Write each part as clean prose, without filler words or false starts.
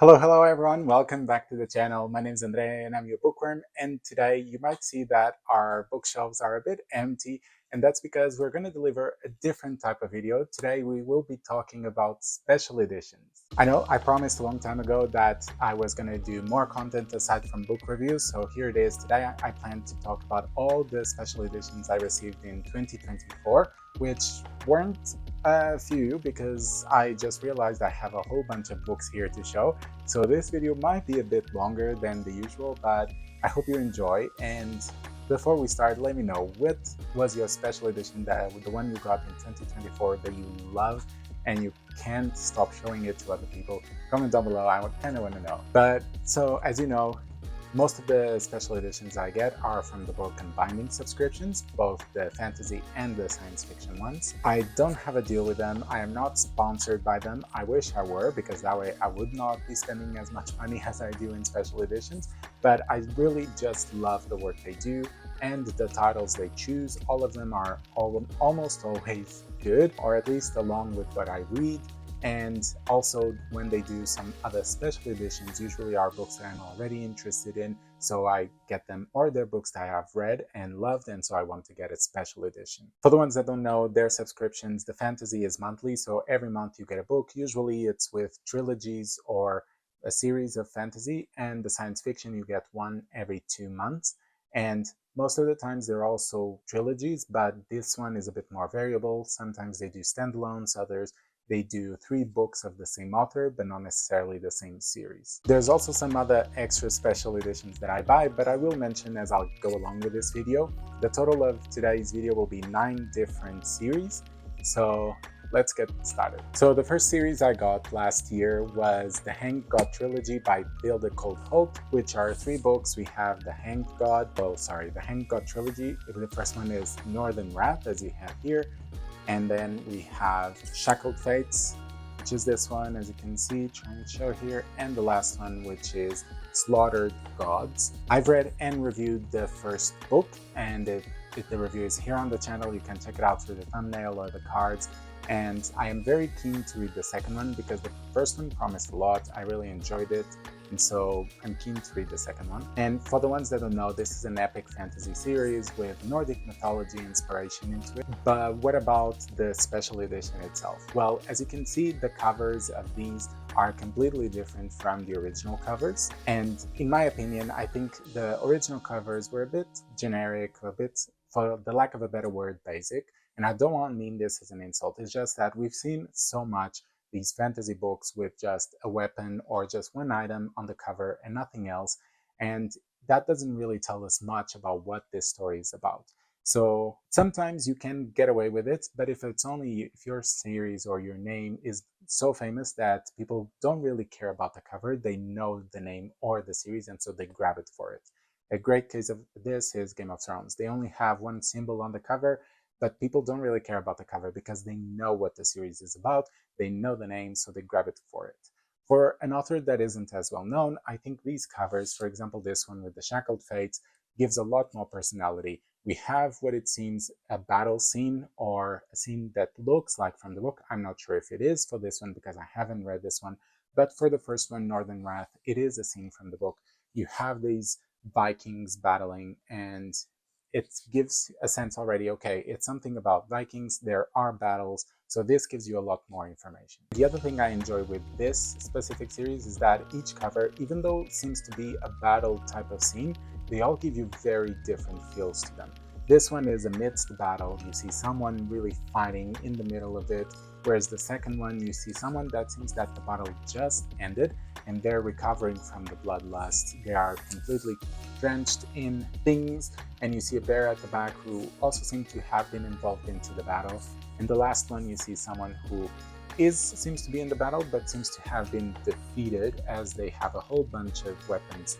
Hello everyone, welcome back to the channel. My name is Andre and I'm your bookworm, and today you might see that our bookshelves are a bit empty, and that's because we're going to deliver a different type of video. Today we will be talking about special editions. I know I promised a long time ago that I was going to do more content aside from book reviews, so here it is. Today I plan to talk about all the special editions I received in 2024, which weren't a few because I just realized I have a whole bunch of books here to show. So this video might be a bit longer than the usual, but I hope you enjoy. And before we start, let me know what was your special edition, the one you got in 2024 that you love and you can't stop showing it to other people. Comment down below, I kind of want to know. But so as you know, most of the special editions I get are from the book and binding subscriptions, both the fantasy and the science fiction ones. I don't have a deal with them. I am not sponsored by them. I wish I were, because that way I would not be spending as much money as I do in special editions. But I really just love the work they do and the titles they choose. All of them are almost always good, or at least along with what I read. And also when they do some other special editions, usually are books that I'm already interested in, so I get them, or they're books that I have read and loved, and so I want to get a special edition. For the ones that don't know, their subscriptions, the fantasy is monthly, so every month you get a book. Usually it's with trilogies or a series of fantasy, and the science fiction you get one every 2 months. And most of the times they're also trilogies, but this one is a bit more variable. Sometimes they do standalones, others they do 3 books of the same author, but not necessarily the same series. There's also some other extra special editions that I buy, but I will mention as I'll go along with this video. The total of today's video will be 9 different series, so let's get started. So the first series I got last year was the Hanged God Trilogy by Build a Cold Hope, which are 3 books. We have the Hanged God Trilogy. The first one is Northern Wrath, as you have here. And then we have Shackled Fates, which is this one, as you can see, trying to show here. And the last one, which is Slaughtered Gods. I've read and reviewed the first book, and the review is here on the channel. You can check it out through the thumbnail or the cards. And I am very keen to read the second one because the first one promised a lot. I really enjoyed it, and so I'm keen to read the second one. And for the ones that don't know, this is an epic fantasy series with Nordic mythology inspiration into it. But what about the special edition itself? Well, as you can see, the covers of these are completely different from the original covers. And in my opinion, I think the original covers were a bit generic, a bit, for the lack of a better word, basic. And I don't want to mean this as an insult. It's just that we've seen so much these fantasy books with just a weapon or just one item on the cover and nothing else. And that doesn't really tell us much about what this story is about. So sometimes you can get away with it, but if your series or your name is so famous that people don't really care about the cover, they know the name or the series, and so they grab it for it. A great case of this is Game of Thrones. They only have one symbol on the cover, but people don't really care about the cover because they know what the series is about, they know the name, so they grab it for it. For an author that isn't as well known, I think these covers, for example this one with the Shackled Fates, gives a lot more personality. We have what it seems a battle scene, or a scene that looks like from the book. I'm not sure if it is for this one because I haven't read this one, but for the first one, Northern Wrath, it is a scene from the book. You have these Vikings battling, and it gives a sense already, okay, it's something about Vikings, there are battles, so this gives you a lot more information. The other thing I enjoy with this specific series is that each cover, even though it seems to be a battle type of scene, they all give you very different feels to them. This one is amidst the battle, you see someone really fighting in the middle of it, whereas the second one, you see someone that seems that the battle just ended and they're recovering from the bloodlust. They are completely drenched in things, and you see a bear at the back who also seems to have been involved into the battle. And the last one, you see someone who seems to be in the battle but seems to have been defeated, as they have a whole bunch of weapons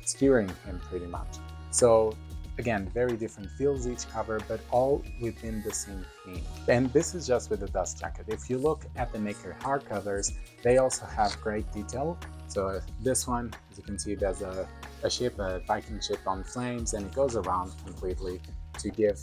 skewering him pretty much. So again, very different feels each cover, but all within the same theme. And this is just with the dust jacket. If you look at the naked hardcovers, they also have great detail. So this one, as you can see, there's a ship, a Viking ship on flames, and it goes around completely to give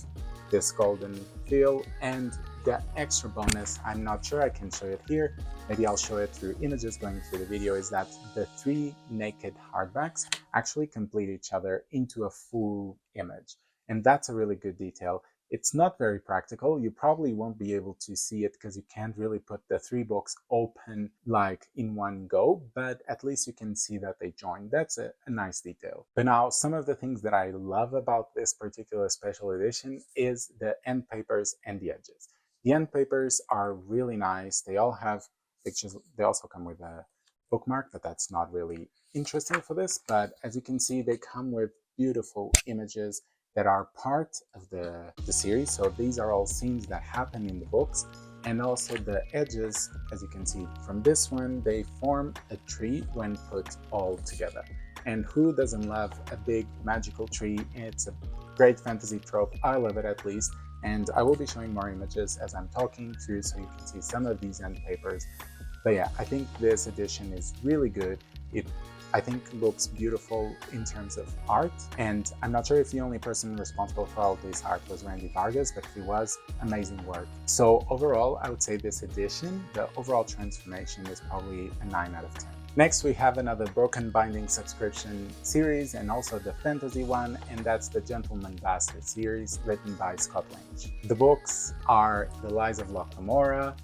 this golden feel. And the extra bonus, I'm not sure I can show it here, maybe I'll show it through images going through the video, is that the 3 naked hardbacks actually complete each other into a full image. And that's a really good detail. It's not very practical. You probably won't be able to see it because you can't really put the 3 books open like in one go, but at least you can see that they join. That's a nice detail. But now, some of the things that I love about this particular special edition is the end papers and the edges. The end papers are really nice. They all have pictures. They also come with a bookmark, but that's not really interesting for this. But as you can see, they come with beautiful images that are part of the series. So these are all scenes that happen in the books. And also the edges, as you can see from this one, they form a tree when put all together. And who doesn't love a big magical tree? It's a great fantasy trope. I love it, at least. And I will be showing more images as I'm talking through so you can see some of these end papers. But yeah, I think this edition is really good. It, I think, looks beautiful in terms of art, and I'm not sure if the only person responsible for all this art was Randy Vargas, but he was. Amazing work. So overall, I would say this edition, the overall transformation is probably a 9 out of 10. Next, we have another Broken Binding subscription series, and also the fantasy one, and that's the Gentleman Bastard series, written by Scott Lange. The books are The Lies of Loch Lamora,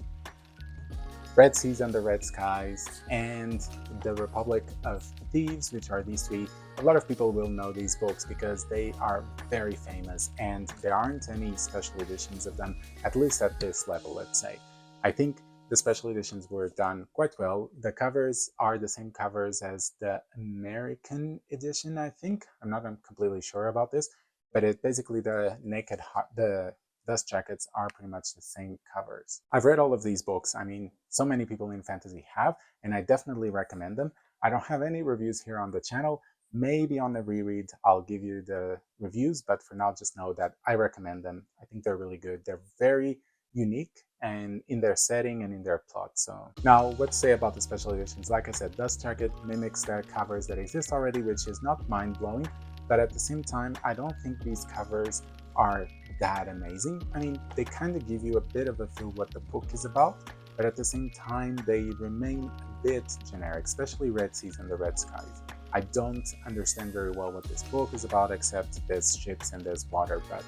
Red Seas Under Red Skies, and The Republic of Thieves, which are these 3. A lot of people will know these books because they are very famous, and there aren't any special editions of them, at least at this level, let's say. I think the special editions were done quite well. The covers are the same covers as the American edition, I think. I'm not completely sure about this, but it basically the dust jackets are pretty much the same covers. I've read all of these books. I mean, so many people in fantasy have, and I definitely recommend them. I don't have any reviews here on the channel. Maybe on the reread, I'll give you the reviews, but for now, just know that I recommend them. I think they're really good. They're very unique and in their setting and in their plot. So now, what to say about the special editions? Like I said, Dust Jacket mimics the covers that exist already, which is not mind-blowing, but at the same time, I don't think these covers are that amazing. I mean, they kind of give you a bit of a feel what the book is about, but at the same time, they remain a bit generic, especially Red Seas and the Red Skies. I don't understand very well what this book is about, except there's ships and there's water, but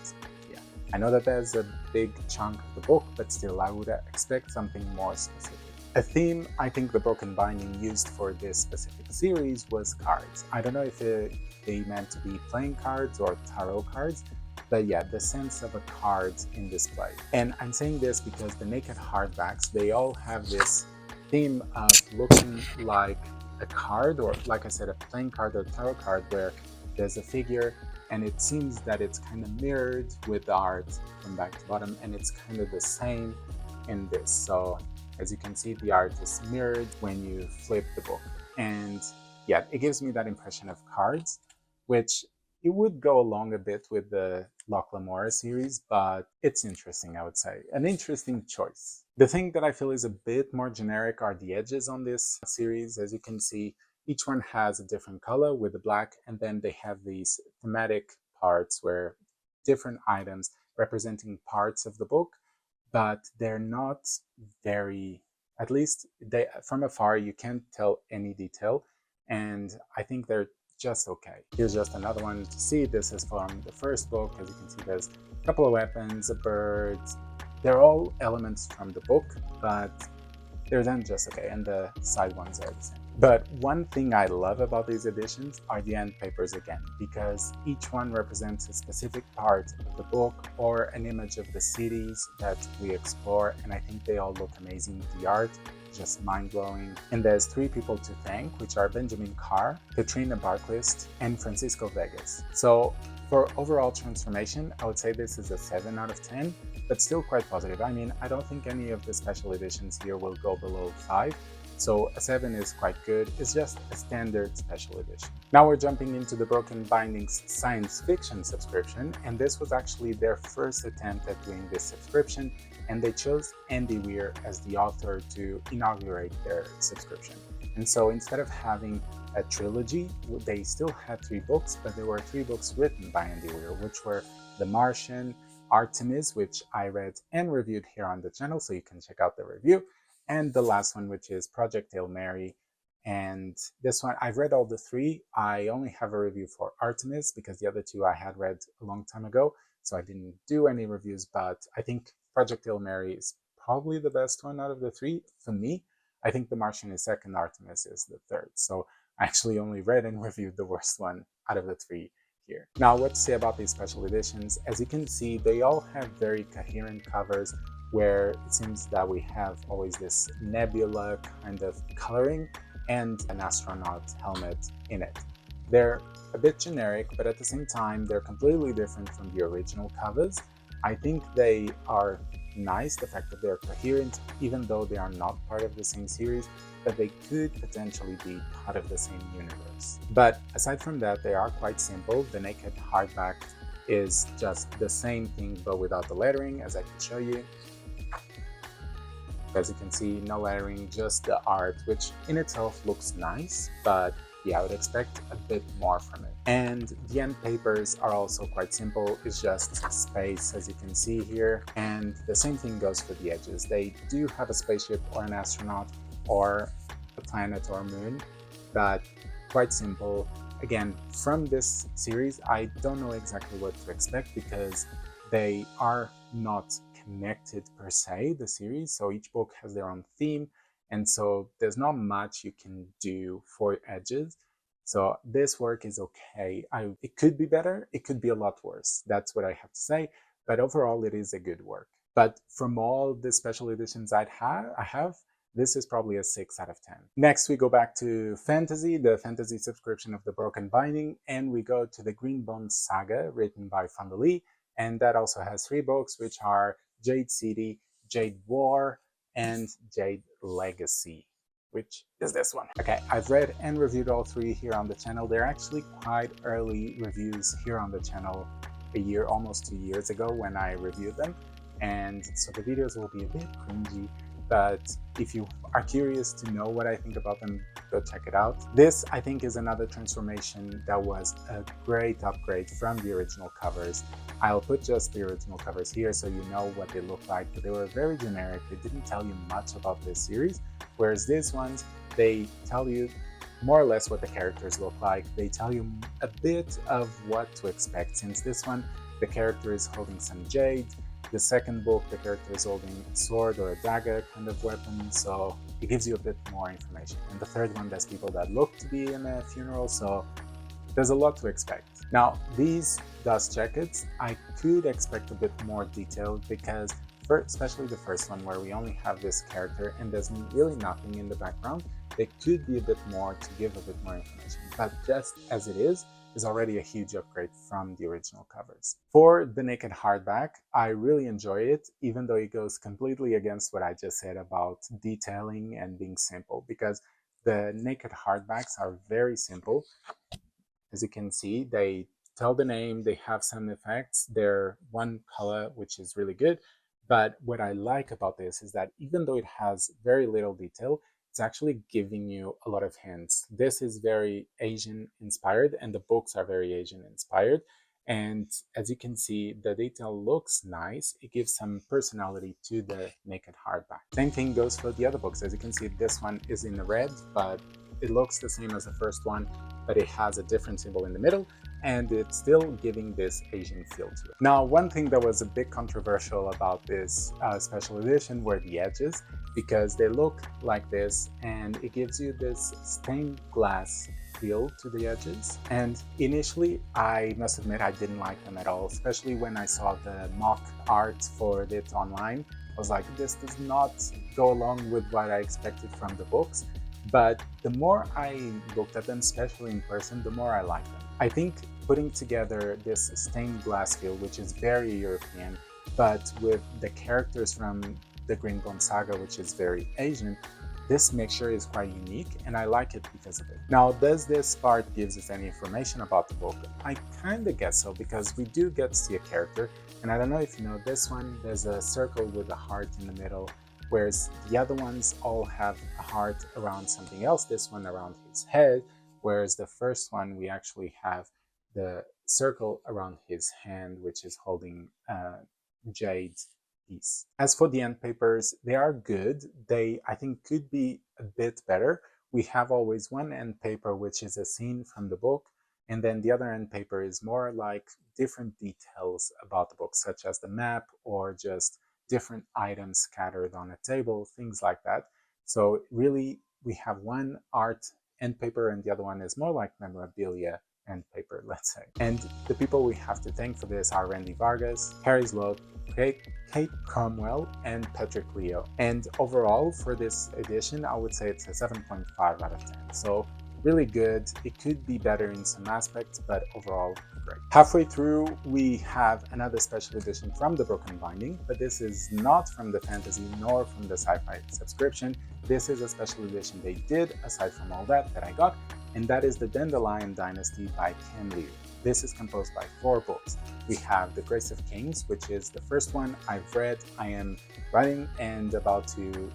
yeah. I know that there's a big chunk of the book, but still, I would expect something more specific. A theme I think the Broken Binding used for this specific series was cards. I don't know if they meant to be playing cards or tarot cards, but yeah, the sense of a card in display. And I'm saying this because the naked hardbacks, they all have this theme of looking like a card, or like I said, a playing card or a tarot card, where there's a figure and it seems that it's kind of mirrored with the art from back to bottom, and it's kind of the same in this. So as you can see, the art is mirrored when you flip the book. And yeah, it gives me that impression of cards, which it would go along a bit with the Loch Lamora series, but it's interesting, I would say. An interesting choice. The thing that I feel is a bit more generic are the edges on this series. As you can see, each one has a different color with the black, and then they have these thematic parts where different items representing parts of the book, but they're not very, at least they, from afar, you can't tell any detail, and I think they're just okay. Here's just another one to see. This is from the first book. As you can see, there's a couple of weapons, a bird. They're all elements from the book, but they're then just okay, and the side ones are the same. But one thing I love about these editions are the end papers again, because each one represents a specific part of the book or an image of the cities that we explore, and I think they all look amazing. The art, just mind-blowing. And there's 3 people to thank, which are Benjamin Carr, Katrina Barklist, and Francisco Vegas. So for overall transformation, I would say this is a 7 out of 10, but still quite positive. I mean, I don't think any of the special editions here will go below 5. So a 7 is quite good. It's just a standard special edition. Now we're jumping into the Broken Bindings science fiction subscription, and this was actually their first attempt at doing this subscription, and they chose Andy Weir as the author to inaugurate their subscription. And so instead of having a trilogy, they still had 3 books, but there were 3 books written by Andy Weir, which were The Martian, Artemis, which I read and reviewed here on the channel, so you can check out the review. And the last one, which is Project Hail Mary. And this one, I've read all the three. I only have a review for Artemis because the other two I had read a long time ago, so I didn't do any reviews. But I think Project Hail Mary is probably the best one out of the three for me. I think The Martian is second, Artemis is the third. So I actually only read and reviewed the worst one out of the three here. Now, what to say about these special editions? As you can see, they all have very coherent covers, where it seems that we have always this nebula kind of coloring and an astronaut helmet in it. They're a bit generic, but at the same time, they're completely different from the original covers. I think they are nice, the fact that they're coherent, even though they are not part of the same series, but they could potentially be part of the same universe. But aside from that, they are quite simple. The naked hardback is just the same thing, but without the lettering, as I can show you. As you can see, no lettering, just the art, which in itself looks nice, but yeah, I would expect a bit more from it. And the end papers are also quite simple. It's just space, as you can see here. And the same thing goes for the edges. They do have a spaceship or an astronaut or a planet or moon, but quite simple. Again, from this series, I don't know exactly what to expect because they are not connected per se, the series, so each book has their own theme, and so there's not much you can do for edges. So this work is okay. It could be better, it could be a lot worse, that's what I have to say, but overall it is a good work. But from all the special editions I have, this is probably a 6 out of 10. Next, we go back to fantasy, the fantasy subscription of the Broken Binding, and we go to the Greenbone Saga, written by Fonda Lee, and that also has 3 books, which are Jade City, Jade War, and Jade Legacy, which is this one. Okay, I've read and reviewed all 3 here on the channel. They're actually quite early reviews here on the channel, almost 2 years ago when I reviewed them, and so the videos will be a bit cringy, but if you are curious to know what I think about them, go check it out. This, I think, is another transformation that was a great upgrade from the original covers. I'll put just the original covers here so you know what they look like, but they were very generic. They didn't tell you much about this series, whereas these ones, they tell you more or less what the characters look like. They tell you a bit of what to expect, since this one, the character is holding some jade. The second book, the character is holding a sword or a dagger kind of weapon, so it gives you a bit more information. And the third one, there's people that look to be in a funeral, so there's a lot to expect. Now, these dust jackets, I could expect a bit more detail because, especially the first one where we only have this character and there's really nothing in the background, they could be a bit more to give a bit more information. But just as it is already a huge upgrade from the original covers. For the naked hardback, I really enjoy it, even though it goes completely against what I just said about detailing and being simple, because the naked hardbacks are very simple. As you can see, they tell the name, they have some effects, they're one color, which is really good. But what I like about this is that even though it has very little detail, it's actually giving you a lot of hints. This is very Asian inspired, and the books are very Asian inspired. And as you can see, the detail looks nice. It gives some personality to the naked hardback. Same thing goes for the other books. As you can see, this one is in red, but it looks the same as the first one, but it has a different symbol in the middle, and it's still giving this Asian feel to it. Now, one thing that was a bit controversial about this special edition were the edges, because they look like this, and it gives you this stained glass feel to the edges. And initially, I must admit, I didn't like them at all, especially when I saw the mock art for it online. I was like, this does not go along with what I expected from the books. But the more I looked at them, especially in person, the more I liked them. I think putting together this stained glass feel, which is very European, but with the characters from the Greenbone Saga, which is very Asian, this mixture is quite unique, and I like it because of it. Now, does this part gives us any information about the book? I kind of guess so, because we do get to see a character, and I don't know if you know this one, there's a circle with a heart in the middle, whereas the other ones all have a heart around something else, this one around his head, whereas the first one we actually have the circle around his hand, which is holding jade piece. As for the end papers, they are good. They, I think, could be a bit better. We have always one end paper which is a scene from the book, and then the other end paper is more like different details about the book, such as the map or just different items scattered on a table, things like that. So really, we have one art end paper and the other one is more like memorabilia end paper, let's say. And the people we have to thank for this are Randy Vargas, Harry Sloat, Kate Cromwell, and Patrick Leo. And overall, for this edition, I would say it's a 7.5 out of 10. So really good. It could be better in some aspects, but overall, great. Halfway through, we have another special edition from the Broken Binding, but this is not from the fantasy nor from the sci-fi subscription. This is a special edition they did, aside from all that I got, and that is the Dandelion Dynasty by Ken Liu. This is composed by 4 books. We have The Grace of Kings, which is the first one I've read. I am writing and about to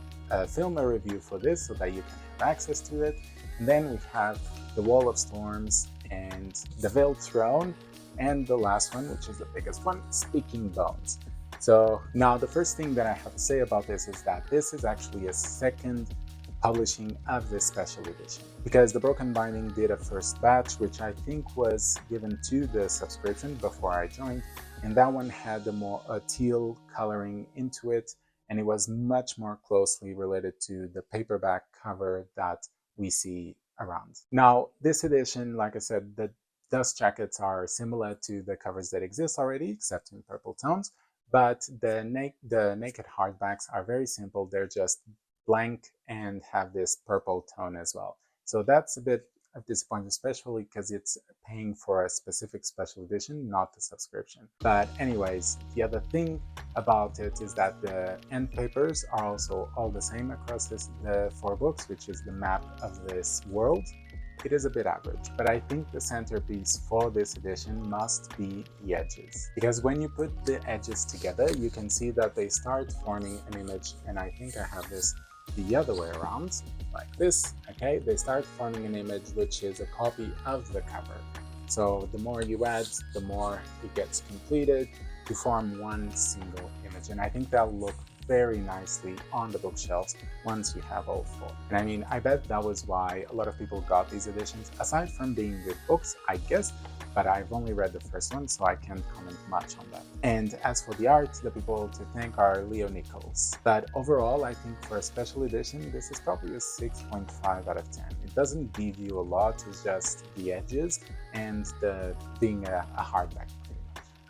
film a review for this so that you can have access to it. And then we have The Wall of Storms and The Veiled Throne, and the last one, which is the biggest one, Speaking Bones. So now the first thing that I have to say about this is that this is actually a second publishing of this special edition, because the Broken Binding did a first batch, which I think was given to the subscription before I joined, and that one had a teal coloring into it, and it was much more closely related to the paperback cover that we see around. Now, this edition, like I said, the dust jackets are similar to the covers that exist already, except in purple tones, but the naked hardbacks are very simple. They're just blank and have this purple tone as well. So that's a bit disappointing, especially because it's paying for a specific special edition, not the subscription. But anyways, the other thing about it is that the end papers are also all the same across the 4 books, which is the map of this world. It is a bit average, but I think the centerpiece for this edition must be the edges. Because when you put the edges together, you can see that they start forming an image, and I think I have this the other way around, like this, okay? They start forming an image which is a copy of the cover. So the more you add, the more it gets completed to form one single image. And I think that'll look very nicely on the bookshelves once you have all 4. And I mean, I bet that was why a lot of people got these editions, aside from being good books, I guess, but I've only read the first one, so I can't comment much on that. And as for the art, the people to thank are Leo Nichols. But overall, I think for a special edition, this is probably a 6.5 out of 10. It doesn't give you a lot, it's just the edges and the being a hardback.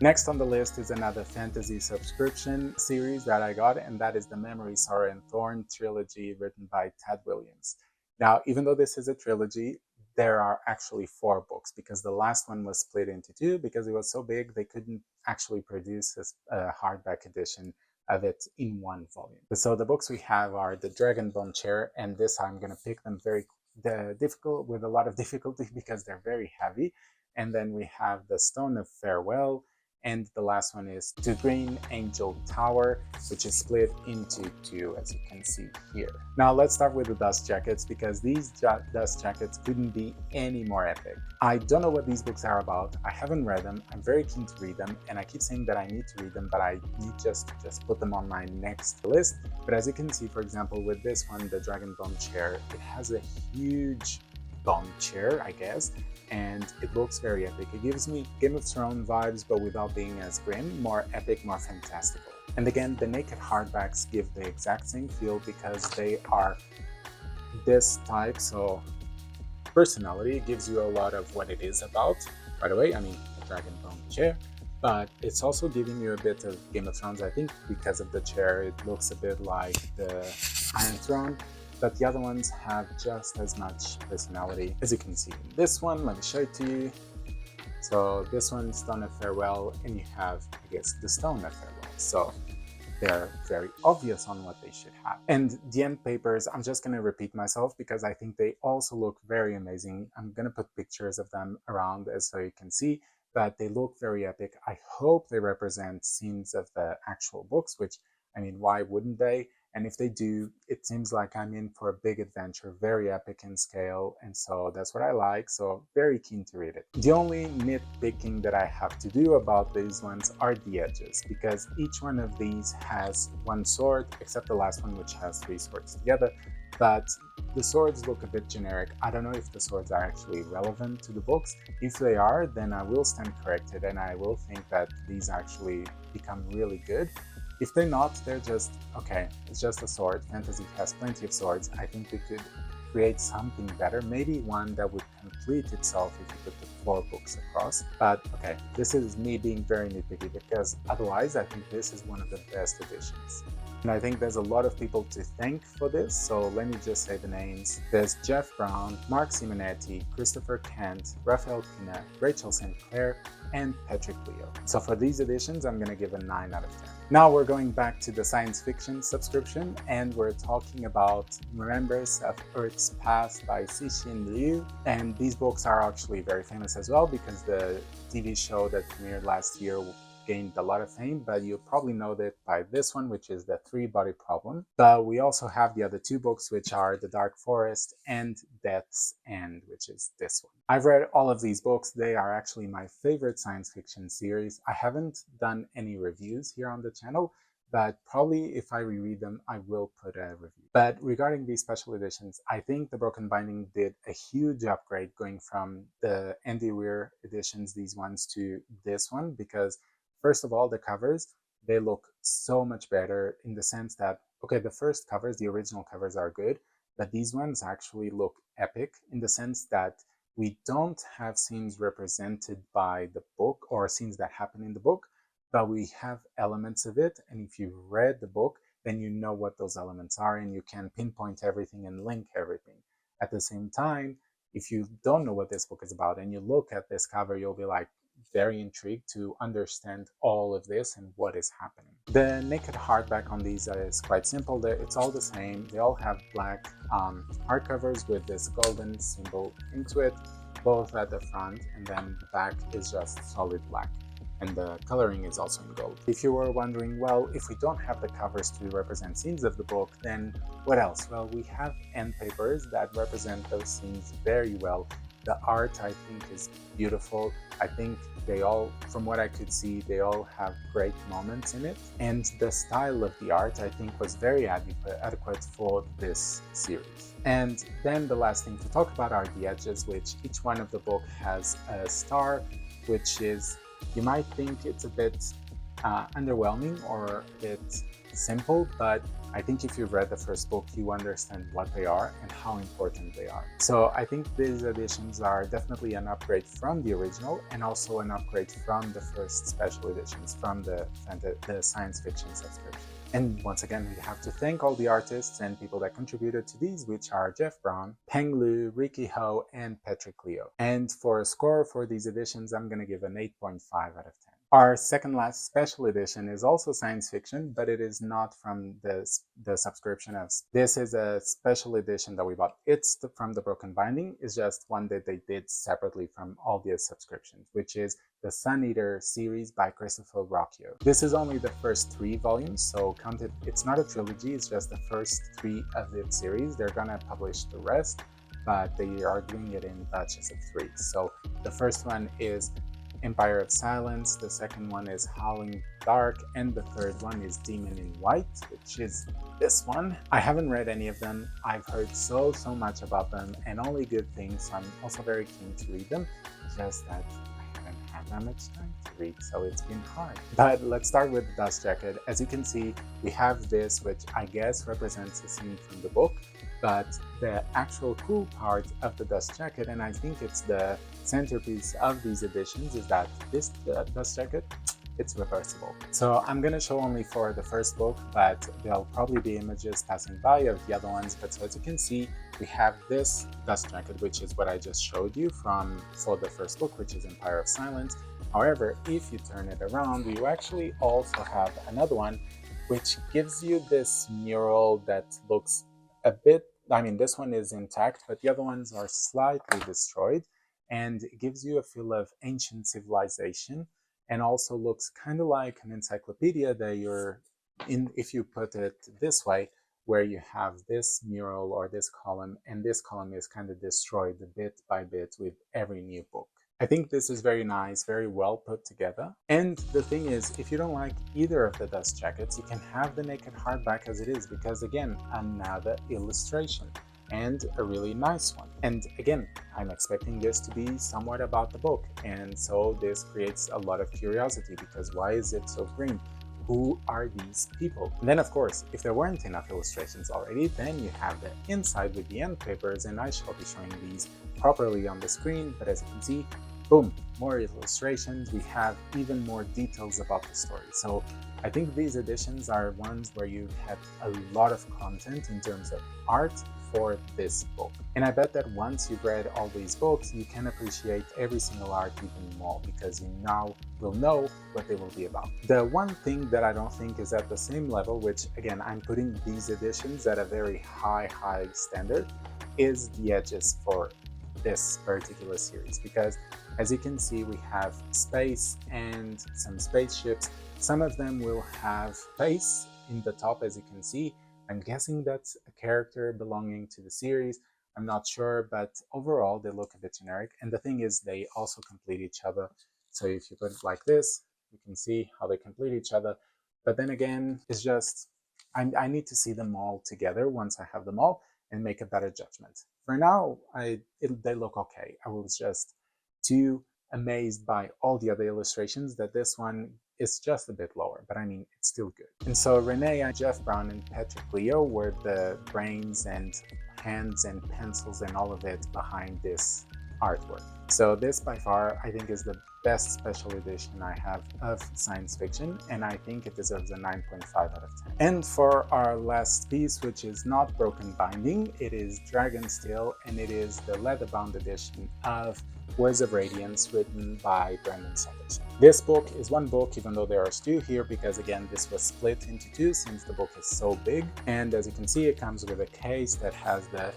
Next on the list is another fantasy subscription series that I got, and that is the Memory, Sorrow, and Thorn trilogy written by Tad Williams. Now, even though this is a trilogy, there are actually 4 books, because the last one was split into 2 because it was so big they couldn't actually produce a hardback edition of it in 1 volume. So the books we have are the Dragonbone Chair, and this I'm going to pick them with a lot of difficulty because they're very heavy. And then we have the Stone of Farewell, and the last one is The Green Angel Tower, which is split into 2, as you can see here. Now let's start with the dust jackets, because these dust jackets couldn't be any more epic. I don't know what these books are about. I haven't read them. I'm very keen to read them, and I keep saying that I need to read them, but I need just put them on my next list. But as you can see, for example, with this one, the Dragonbone Chair, it has a huge bone chair, I guess, and it looks very epic. It gives me Game of Thrones vibes, but without being as grim, more epic, more fantastical. And again, the naked hardbacks give the exact same feel because they are this type, so personality gives you a lot of what it is about. By the way, I mean a Dragonbone chair, but it's also giving you a bit of Game of Thrones. I think because of the chair, it looks a bit like the Iron Throne, but the other ones have just as much personality. As you can see in this one, let me show it to you. So this one's Stone of Farewell, and you have, I guess, the Stone of Farewell. So they're very obvious on what they should have. And the end papers, I'm just going to repeat myself because I think they also look very amazing. I'm going to put pictures of them around so you can see, but they look very epic. I hope they represent scenes of the actual books, which, I mean, why wouldn't they? And if they do, it seems like I'm in for a big adventure, very epic in scale, and so that's what I like, so very keen to read it. The only nitpicking that I have to do about these ones are the edges, because each one of these has one sword, except the last one, which has 3 swords together, but the swords look a bit generic. I don't know if the swords are actually relevant to the books. If they are, then I will stand corrected and I will think that these actually become really good. If they're not, they're just, okay, it's just a sword. Fantasy has plenty of swords. I think we could create something better, maybe one that would complete itself if you put the 4 books across. But okay, this is me being very nitpicky, because otherwise I think this is one of the best editions. And I think there's a lot of people to thank for this, so let me just say the names. There's Jeff Brown, Mark Simonetti, Christopher Kent, Raphael Pina, Rachel St. Clair, and Patrick Leo. So for these editions, I'm gonna give a 9 out of 10. Now we're going back to the science fiction subscription, and we're talking about Remembrance of Earth's Past by Cixin Liu. And these books are actually very famous as well, because the TV show that premiered last year gained a lot of fame, but you probably know that by this one, which is the 3-body problem. But we also have the other 2 books, which are The Dark Forest and Death's End, which is this one. I've read all of these books. They are actually my favorite science fiction series. I haven't done any reviews here on the channel, but probably if I reread them, I will put a review. But regarding these special editions, I think the Broken Binding did a huge upgrade going from the Andy Weir editions, these ones, to this one, because first of all, the covers, they look so much better in the sense that, okay, the first covers, the original covers are good, but these ones actually look epic in the sense that we don't have scenes represented by the book or scenes that happen in the book, but we have elements of it. And if you read the book, then you know what those elements are and you can pinpoint everything and link everything. At the same time, if you don't know what this book is about and you look at this cover, you'll be like, very intrigued to understand all of this and what is happening. The naked hardback on these is quite simple. It's all the same. They all have black hardcovers with this golden symbol into it, both at the front, and then the back is just solid black. And the coloring is also in gold. If you were wondering, well, if we don't have the covers to represent scenes of the book, then what else? Well, we have end papers that represent those scenes very well. The art, I think, is beautiful. I think they all, from what I could see, they all have great moments in it. And the style of the art, I think, was very adequate for this series. And then the last thing to talk about are the edges, which each one of the book has a star, which is, you might think it's a bit underwhelming or a bit simple, but I think if you've read the first book, you understand what they are and how important they are. So I think these editions are definitely an upgrade from the original and also an upgrade from the first special editions from the science fiction subscription. And once again, we have to thank all the artists and people that contributed to these, which are Jeff Brown, Peng Lu, Ricky Ho, and Patrick Leo. And for a score for these editions, I'm going to give an 8.5 out of 10. Our second last special edition is also science fiction, but it is not from the subscription. This is a special edition that we bought. It's from the Broken Binding. It's just one that they did separately from all the subscriptions, which is the Sun Eater series by Christopher Rocchio. This is only the first 3 volumes, so counted. It's not a trilogy, it's just the first 3 of its series. They're gonna publish the rest, but they are doing it in batches of 3. So the first one is Empire of Silence, the second one is Howling Dark, and the third one is Demon in White, which is this one. I haven't read any of them. I've heard so much about them and only good things, so I'm also very keen to read them, just that I haven't had that much time to read, so it's been hard. But let's start with the Dust Jacket. As you can see, we have this, which I guess represents a scene from the book, but the actual cool part of the Dust Jacket, and I think it's the centerpiece of these editions, is that this Dust Jacket, it's reversible. So I'm gonna show only for the first book, but there'll probably be images passing by of the other ones. But so as you can see, we have this Dust Jacket, which is what I just showed you for the first book, which is Empire of Silence. However, if you turn it around, you actually also have another one, which gives you this mural that looks a bit, I mean, this one is intact, but the other ones are slightly destroyed, and it gives you a feel of ancient civilization, and also looks kind of like an encyclopedia that you're in, if you put it this way, where you have this mural or this column, and this column is kind of destroyed bit by bit with every new book. I think this is very nice, very well put together. And the thing is, if you don't like either of the dust jackets, you can have the naked hardback as it is, because again, another illustration, and a really nice one. And again, I'm expecting this to be somewhat about the book, and so this creates a lot of curiosity, because why is it so green? Who are these people? And then of course, if there weren't enough illustrations already, then you have the inside with the end papers, and I shall be showing these properly on the screen, but as you can see, boom, more illustrations. We have even more details about the story. So I think these editions are ones where you have a lot of content in terms of art for this book. And I bet that once you've read all these books, you can appreciate every single art even more, because you now will know what they will be about. The one thing that I don't think is at the same level, which again, I'm putting these editions at a very high standard, is the edges for this particular series, because as you can see, we have space and some spaceships. Some of them will have face in the top, as you can see. I'm guessing that's a character belonging to the series. I'm not sure, but overall they look a bit generic. And the thing is, they also complete each other. So if you put it like this, you can see how they complete each other. But then again, it's just, I need to see them all together once I have them all and make a better judgment. For now, they look okay. I was just too amazed by all the other illustrations that this one is just a bit lower, but I mean, it's still good. And so Renee, Jeff Brown, and Patrick Leo were the brains and hands and pencils and all of it behind this artwork. So this by far, I think, is the best special edition I have of science fiction, and I think it deserves a 9.5 out of 10. And for our last piece, which is not broken binding, it is Dragonsteel, and it is the leather-bound edition of Words of Radiance, written by Brandon Sanderson. This book is one book, even though there are two here, because again, this was split into two since the book is so big. And as you can see, it comes with a case that has the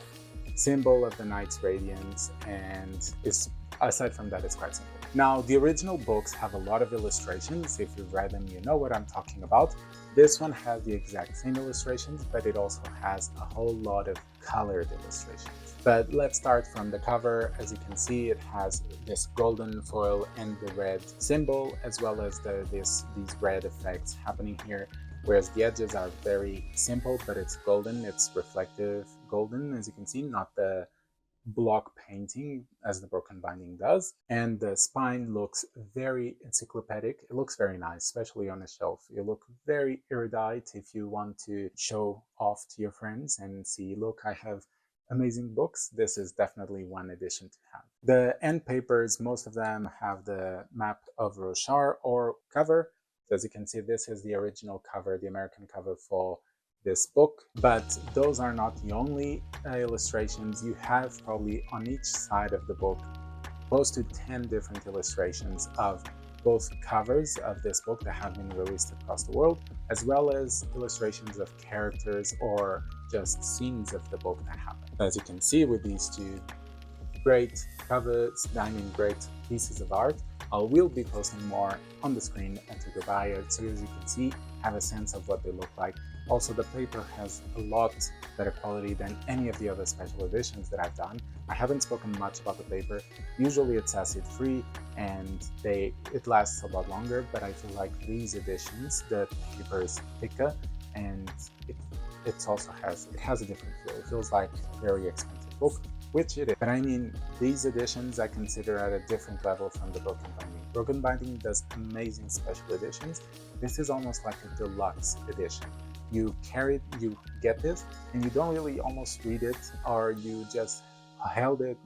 symbol of the Knight's Radiance, and is, aside from that, it's quite simple. Now, the original books have a lot of illustrations. If you've read them, you know what I'm talking about. This one has the exact same illustrations, but it also has a whole lot of colored illustrations. But let's start from the cover. As you can see, it has this golden foil and the red symbol, as well as these red effects happening here. Whereas the edges are very simple, but it's golden, it's reflective golden, as you can see, not the block painting as the broken binding does. And the spine looks very encyclopedic. It looks very nice, especially on a shelf. You look very erudite if you want to show off to your friends and see, look, I have amazing books. This is definitely one edition to have. The end papers, most of them have the map of Roshar or cover. So as you can see, this is the original cover, the American cover for this book, but those are not the only illustrations. You have probably on each side of the book close to 10 different illustrations of both covers of this book that have been released across the world, as well as illustrations of characters or just scenes of the book that happen. As you can see with these two great covers, I mean great pieces of art, I will be posting more on the screen and to the bio, so as you can see, have a sense of what they look like. Also, the paper has a lot better quality than any of the other special editions that I've done. I haven't spoken much about the paper. Usually it's acid-free and it lasts a lot longer, but I feel like these editions, the paper is thicker and it also has a different feel. It feels like a very expensive book, which it is. But I mean, these editions I consider at a different level from the Broken Binding. Broken Binding does amazing special editions. This is almost like a deluxe edition. You get this, and you don't really almost read it, or you just hold it,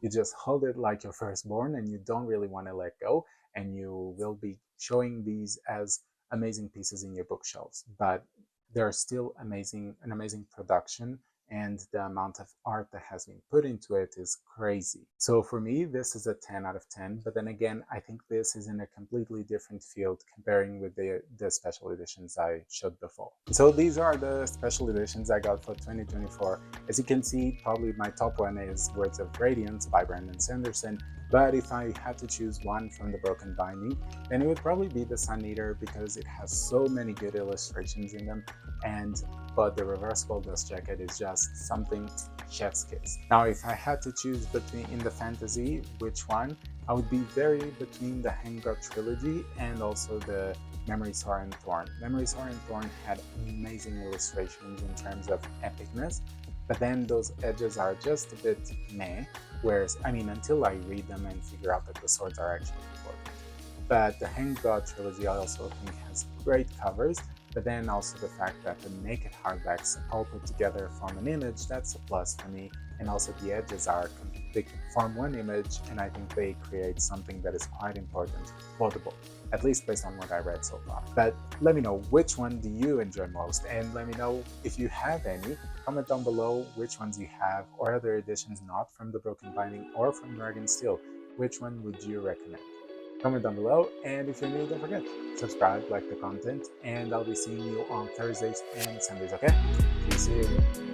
you just hold it like your firstborn, and you don't really want to let go, and you will be showing these as amazing pieces in your bookshelves. But they're still an amazing production, and the amount of art that has been put into it is crazy. So for me, this is a 10 out of 10, but then again, I think this is in a completely different field comparing with the special editions I showed before. So these are the special editions I got for 2024. As you can see, probably my top one is Words of Radiance by Brandon Sanderson, but if I had to choose one from the Broken Binding, then it would probably be the Sun Eater, because it has so many good illustrations in them. but the reversible dust jacket is just something chef's kiss. Now, if I had to choose between in the fantasy, which one, I would be very between the Hanged God Trilogy and also the Memory, Saga, and Thorn. Memory, Saga, and Thorn had amazing illustrations in terms of epicness, but then those edges are just a bit meh, whereas, I mean, until I read them and figure out that the swords are actually important. But the Hanged God Trilogy I also think has great covers, but then also the fact that the naked hardbacks all put together form an image, that's a plus for me, and also the edges they form one image, and I think they create something that is quite important for the book, at least based on what I read so far. But let me know, which one do you enjoy most, and let me know if you have any. Comment down below which ones you have, or other editions not from the Broken Binding or from Dragonsteel. Which one would you recommend? Comment down below, and if you're new, don't forget, subscribe, like the content, and I'll be seeing you on Thursdays and Sundays, okay? See you soon.